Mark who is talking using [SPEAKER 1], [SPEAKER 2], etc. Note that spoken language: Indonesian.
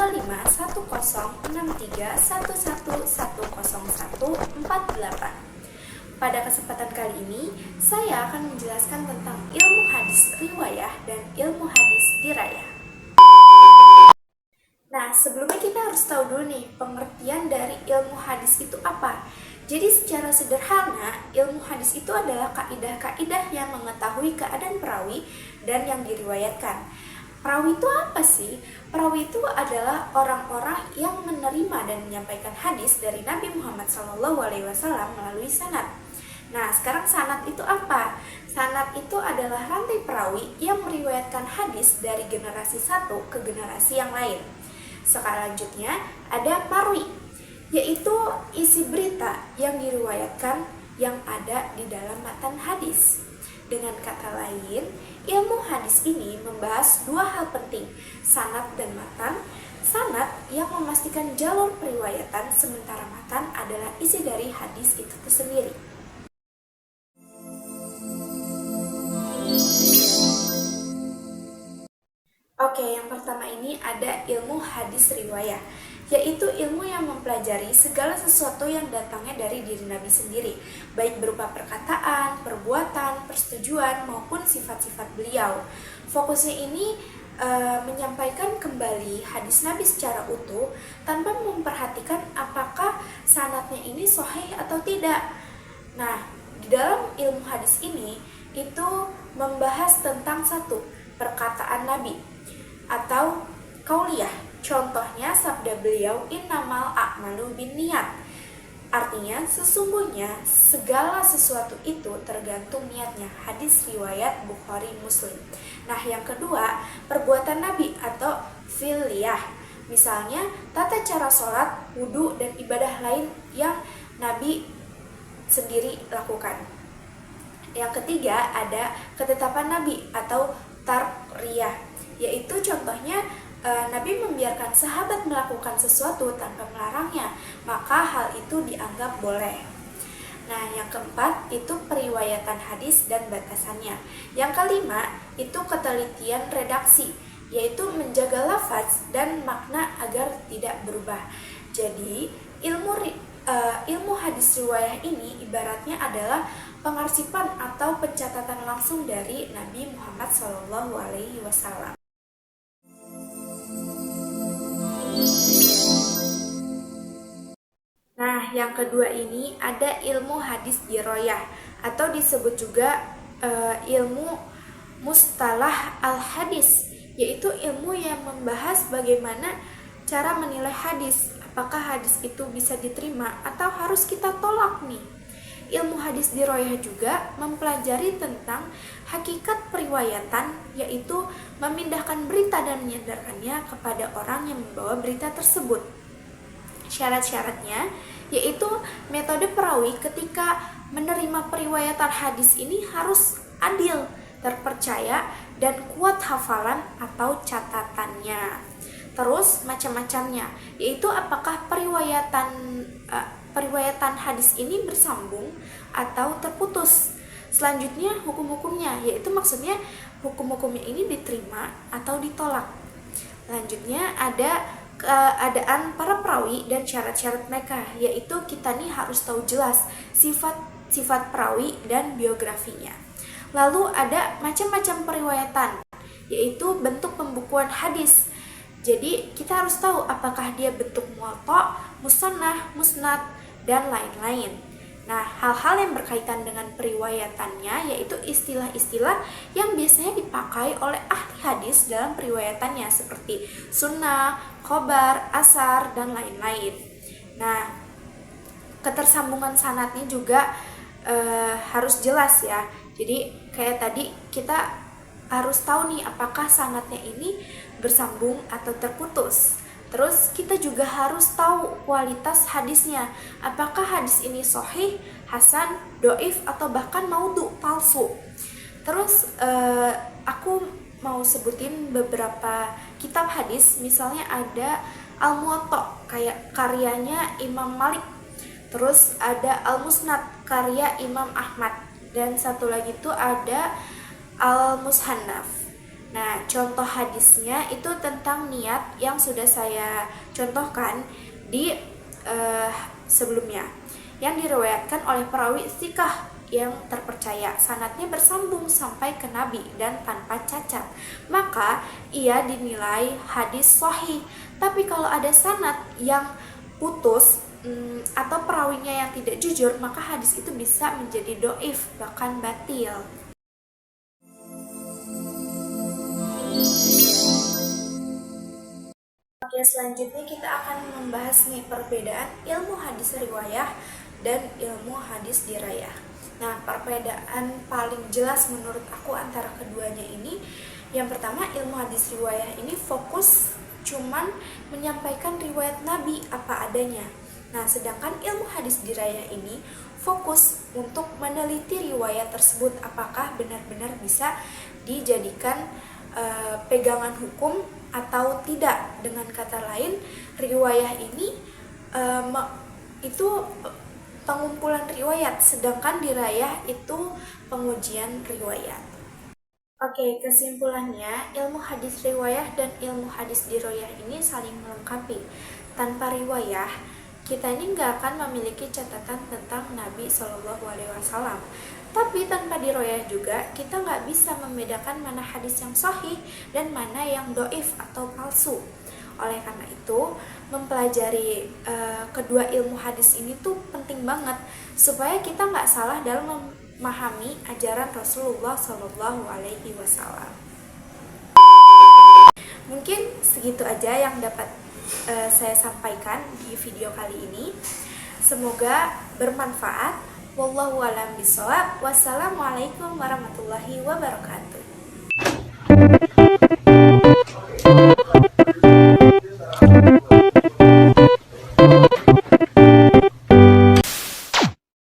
[SPEAKER 1] 251063110148. Pada kesempatan kali ini, saya akan menjelaskan tentang ilmu hadis riwayah dan ilmu hadis dirayah. Nah, sebelumnya kita harus tahu dulu nih, pengertian dari ilmu hadis itu apa. Jadi secara sederhana, ilmu hadis itu adalah kaidah-kaidah yang mengetahui keadaan perawi dan yang diriwayatkan. Perawi itu apa sih? Perawi itu adalah orang-orang yang menerima dan menyampaikan hadis dari Nabi Muhammad SAW melalui sanad. Nah, sekarang sanad itu apa? Sanad itu adalah rantai perawi yang meriwayatkan hadis dari generasi satu ke generasi yang lain. Selanjutnya ada marwi, yaitu isi berita yang diriwayatkan yang ada di dalam matan hadis. Dengan kata lain, ilmu hadis ini membahas dua hal penting, sanad dan matan. Sanad yang memastikan jalur periwayatan, sementara matan adalah isi dari hadis itu sendiri. Oke, yang pertama ini ada ilmu hadis riwayah, yaitu ilmu yang mempelajari segala sesuatu yang datangnya dari diri Nabi sendiri, baik berupa perkataan, perbuatan, persetujuan, maupun sifat-sifat beliau. Fokusnya ini menyampaikan kembali hadis Nabi secara utuh tanpa memperhatikan apakah sanadnya ini sahih atau tidak. Nah, di dalam ilmu hadis ini itu membahas tentang satu, perkataan Nabi atau qauliyah. Contohnya sabda beliau, innamal a'malu binniyat. Artinya sesungguhnya segala sesuatu itu tergantung niatnya. Hadis riwayat Bukhari Muslim. Nah, yang kedua, perbuatan Nabi atau fi'liyah. Misalnya tata cara sholat, wudhu, dan ibadah lain yang Nabi sendiri lakukan. Yang ketiga ada ketetapan Nabi atau tarriyah, yaitu contohnya Nabi membiarkan sahabat melakukan sesuatu tanpa melarangnya, maka hal itu dianggap boleh. Nah, yang keempat itu periwayatan hadis dan batasannya. Yang kelima itu ketelitian redaksi, yaitu menjaga lafaz dan makna agar tidak berubah. Jadi ilmu hadis riwayah ini ibaratnya adalah pengarsipan atau pencatatan langsung dari Nabi Muhammad SAW. Nah, yang kedua ini ada ilmu hadis dirayah atau disebut juga ilmu mustalah al-hadis, yaitu ilmu yang membahas bagaimana cara menilai hadis, apakah hadis itu bisa diterima atau harus kita tolak nih. Ilmu hadis dirayah juga mempelajari tentang hakikat periwayatan, yaitu memindahkan berita dan menyadarkannya kepada orang yang membawa berita tersebut. Syarat-syaratnya yaitu metode perawi ketika menerima periwayatan hadis ini harus adil, terpercaya, dan kuat hafalan atau catatannya. Terus macam-macamnya, yaitu apakah periwayatan hadis ini bersambung atau terputus. Selanjutnya hukum-hukumnya, yaitu maksudnya hukum-hukumnya ini diterima atau ditolak. Selanjutnya ada keadaan para perawi dan syarat-syarat mereka, yaitu kita nih harus tahu jelas sifat perawi dan biografinya. Lalu ada macam-macam periwayatan, yaitu bentuk pembukuan hadis. Jadi kita harus tahu apakah dia bentuk muwatta, musannaf, musnad, dan lain-lain. Nah, hal-hal yang berkaitan dengan periwayatannya yaitu istilah-istilah yang biasanya dipakai oleh ahli hadis dalam periwayatannya seperti sunnah, khobar, asar, dan lain-lain. Nah, ketersambungan sanadnya juga harus jelas ya. Jadi kayak tadi kita harus tahu nih apakah sanadnya ini bersambung atau terputus. Terus kita juga harus tahu kualitas hadisnya. Apakah hadis ini sahih, hasan, doif, atau bahkan maudhu, palsu. Terus aku mau sebutin beberapa kitab hadis. Misalnya ada Al-Muwatta, kayak karyanya Imam Malik. Terus ada Al-Musnad, karya Imam Ahmad. Dan satu lagi itu ada Al-Mushannaf. Nah, contoh hadisnya itu tentang niat yang sudah saya contohkan di sebelumnya, yang diriwayatkan oleh perawi tsikah yang terpercaya, sanadnya bersambung sampai ke Nabi dan tanpa cacat, maka ia dinilai hadis sahih. Tapi kalau ada sanad yang putus atau perawinya yang tidak jujur, maka hadis itu bisa menjadi doif, bahkan batil. Oke, selanjutnya kita akan membahas nih perbedaan ilmu hadis riwayah dan ilmu hadis dirayah. Nah, perbedaan paling jelas menurut aku antara keduanya ini, yang pertama, ilmu hadis riwayah ini fokus cuman menyampaikan riwayat Nabi apa adanya. Nah, sedangkan ilmu hadis dirayah ini fokus untuk meneliti riwayat tersebut apakah benar-benar bisa dijadikan pegangan hukum atau tidak. Dengan kata lain, riwayah ini itu pengumpulan riwayat, sedangkan dirayah itu pengujian riwayat. Oke, kesimpulannya, ilmu hadis riwayah dan ilmu hadis dirayah ini saling melengkapi. Tanpa riwayah, kita ini nggak akan memiliki catatan tentang Nabi Shallallahu Alaihi Wasallam. Tapi tanpa dirayah juga, kita nggak bisa membedakan mana hadis yang sahih dan mana yang doif atau palsu. Oleh karena itu, mempelajari kedua ilmu hadis ini tuh penting banget supaya kita nggak salah dalam memahami ajaran Rasulullah Shallallahu Alaihi Wasallam. Mungkin segitu aja yang dapat saya sampaikan di video kali ini. Semoga bermanfaat. Wallahu a'lam bishawab. Wassalamualaikum warahmatullahi wabarakatuh.